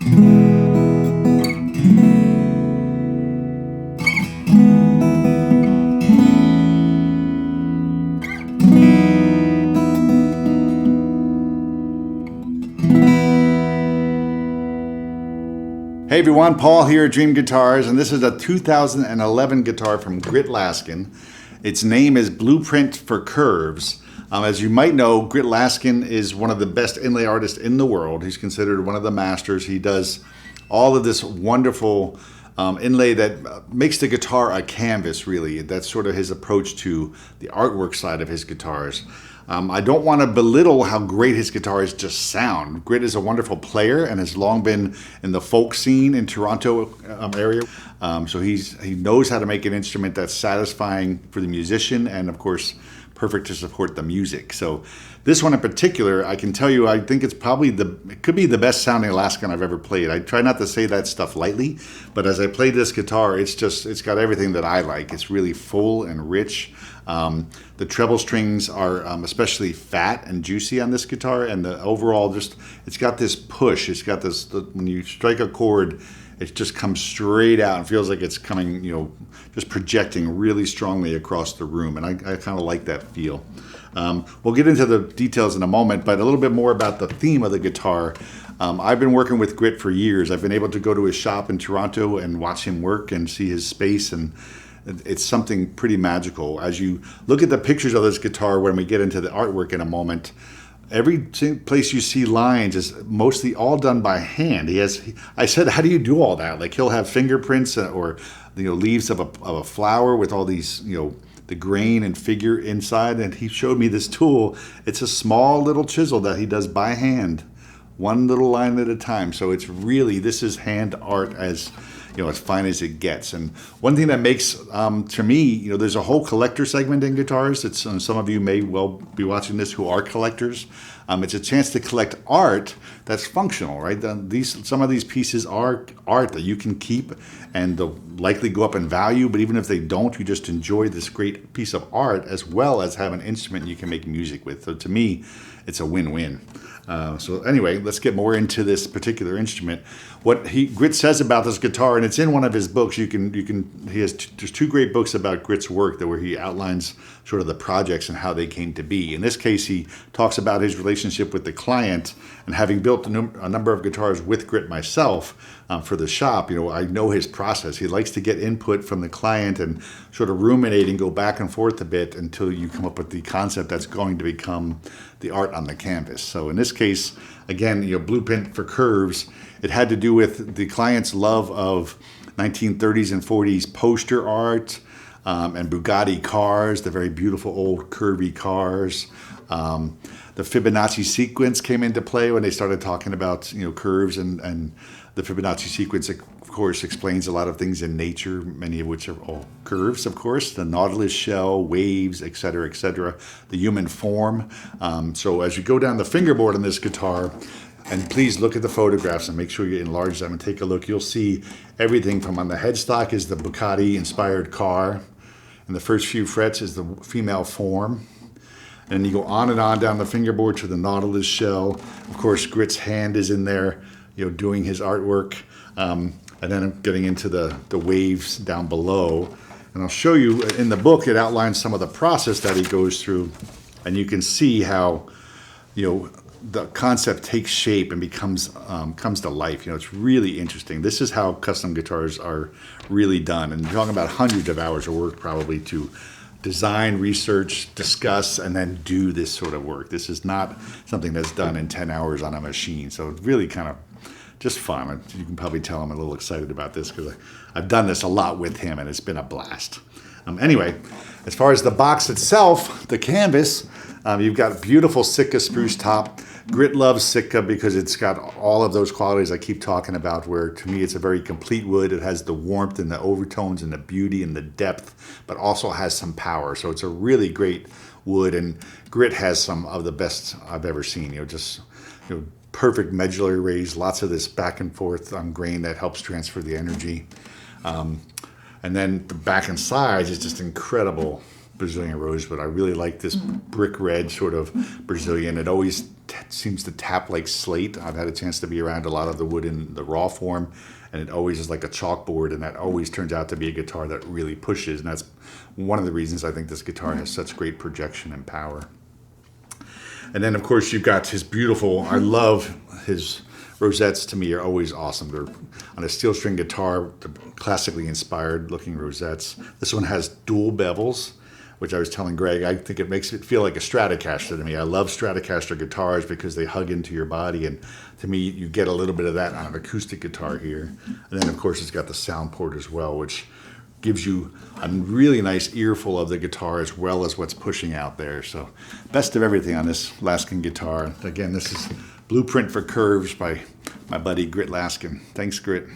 Hey everyone, Paul here at Dream Guitars, and this is a 2011 guitar from Grit Laskin. Its name is Blueprint for Curves. As you might know, Grit Laskin is one of the best inlay artists in the world. He's considered one of the masters. He does all of this wonderful inlay that makes the guitar a canvas, really. That's sort of his approach to the artwork side of his guitars. I don't want to belittle how great his guitars just sound. Grit is a wonderful player and has long been in the folk scene in Toronto area. So he knows how to make an instrument that's satisfying for the musician and, of course, perfect to support the music. So this one in particular, I can tell you, I think it's probably it could be the best sounding Laskin I've ever played. I try not to say that stuff lightly, but as I played this guitar, it's got everything that I like. It's really full and rich. The treble strings are especially fat and juicy on this guitar, and the overall it's got this push. It's got this, when you strike a chord, it just comes straight out and feels like it's coming, just projecting really strongly across the room. And I kind of like that feel. We'll get into the details in a moment, but a little bit more about the theme of the guitar. I've been working with Grit for years. I've been able to go to his shop in Toronto and watch him work and see his space, and it's something pretty magical. As you look at the pictures of this guitar when we get into the artwork in a moment, every place you see lines is mostly all done by hand. I said, how do you do all that? Like, he'll have fingerprints or leaves of a flower with all these, the grain and figure inside. And he showed me this tool. It's a small little chisel that he does by hand, one little line at a time. So this is hand art as fine as it gets. And one thing that makes, to me, there's a whole collector segment in guitars. Some of you may well be watching this who are collectors. It's a chance to collect art that's functional, right? Some of these pieces are art that you can keep and they'll likely go up in value, but even if they don't, you just enjoy this great piece of art as well as have an instrument you can make music with. So to me, it's a win-win. So anyway, let's get more into this particular instrument. What Grit says about this guitar, and it's in one of his books. There's two great books about Grit's work where he outlines sort of the projects and how they came to be. In this case, he talks about his relationship with the client, and having built a number of guitars with Grit myself for the shop, I know his process. He likes to get input from the client and sort of ruminate and go back and forth a bit until you come up with the concept that's going to become the art on the canvas. So in this case, again, Blueprint for Curves, it had to do with the client's love of 1930s and 40s poster art and Bugatti cars, the very beautiful old curvy cars. The Fibonacci sequence came into play when they started talking about curves, and the Fibonacci sequence, of course, explains a lot of things in nature, many of which are all curves, of course, the nautilus shell, waves, etc., the human form. So as you go down the fingerboard on this guitar, and please look at the photographs and make sure you enlarge them and take a look, you'll see everything from on the headstock is the Bugatti-inspired car, and the first few frets is the female form. And you go on and on down the fingerboard to the nautilus shell. Of course, Grit's hand is in there, doing his artwork. And then I'm getting into the waves down below. And I'll show you in the book, it outlines some of the process that he goes through. And you can see how, the concept takes shape and comes to life. It's really interesting. This is how custom guitars are really done. And you're talking about hundreds of hours of work probably to design, research, discuss, and then do this sort of work. This is not something that's done in 10 hours on a machine. So it's really kind of just fun. You can probably tell I'm a little excited about this because I've done this a lot with him and it's been a blast. Anyway, as far as the box itself, the canvas, you've got beautiful Sitka spruce top. Grit loves Sitka because it's got all of those qualities I keep talking about, where to me it's a very complete wood. It has the warmth and the overtones and the beauty and the depth, but also has some power. So it's a really great wood, and Grit has some of the best I've ever seen. Perfect medullary raise, lots of this back and forth on grain that helps transfer the energy. And then the back and sides is just incredible Brazilian rosewood. I really like this brick red sort of Brazilian. It always seems to tap like slate. I've had a chance to be around a lot of the wood in the raw form, and it always is like a chalkboard, and that always turns out to be a guitar that really pushes, and that's one of the reasons I think this guitar has such great projection and power. And then, of course, you've got his beautiful, I love his rosettes. To me are always awesome. They're on a steel string guitar, classically inspired looking rosettes. This one has dual bevels, which I was telling Greg, I think it makes it feel like a Stratocaster to me. I love Stratocaster guitars because they hug into your body, and to me, you get a little bit of that on an acoustic guitar here. And then, of course, it's got the sound port as well, which gives you a really nice earful of the guitar as well as what's pushing out there. So, best of everything on this Laskin guitar. Again, this is Blueprint for Curves by my buddy Grit Laskin. Thanks, Grit.